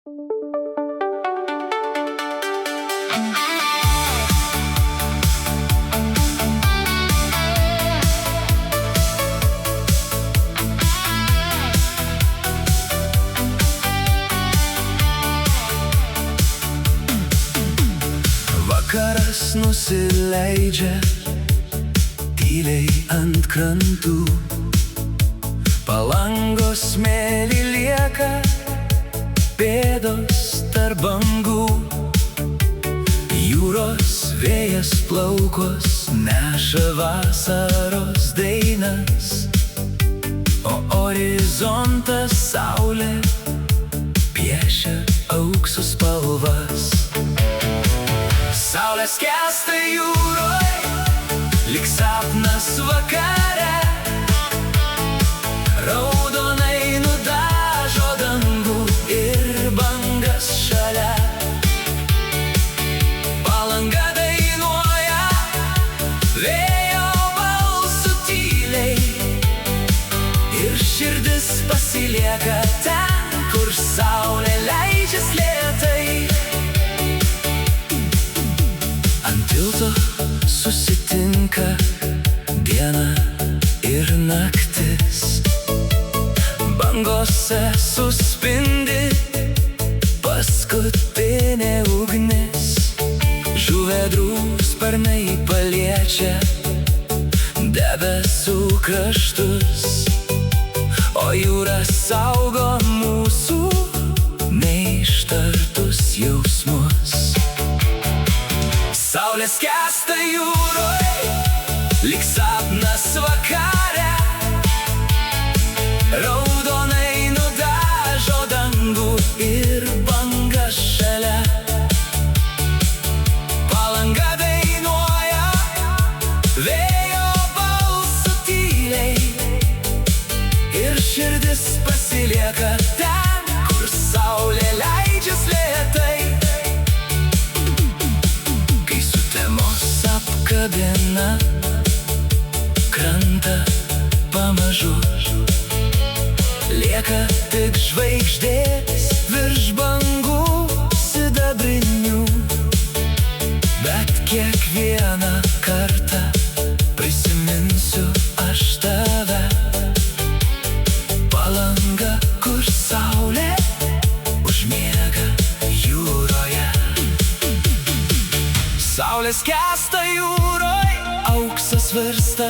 Vakaras nusileidžia tyliai ant krantų, palangos smėly lieka pėdos tarp bangų. Jūros vėjas plaukos neša vasaros dainas, o horizontas saulė piešia aukso spalvas. Saulė skęsta jūroj, lyg sapnas vakare, raudonai nudažo dangų ir bangas šalia. Palanga dainuoja vėjo balsu tyliai, ir širdis pasilieka ten, kur saulė leidžias lėtai. Ant tilto susitinka diena ir naktis, bangose suspindi paskutinė ugnis. Žuvėdrų sparnai paliečia debesų kraštus, o jūra saugo mūsų neištartus jausmus. Saulė skęsta jūroj, lyg sapnas vakare, raudonai nudažo dangų ir bangas šalia. Palanga dainuoja vėjo balsu tyliai, ir širdis pasilieka ten, kur saulė leidžias lėtai. Kai sutemos apkabina krantą pamažu, lieka tik žvaigždės virš bangų sidabrinių. Bet kiekvieną kartą prisiminsiu aš tave. Palanga, kur saulė užmiega jūroje. Saulė skęsta jūroj, auksas virsta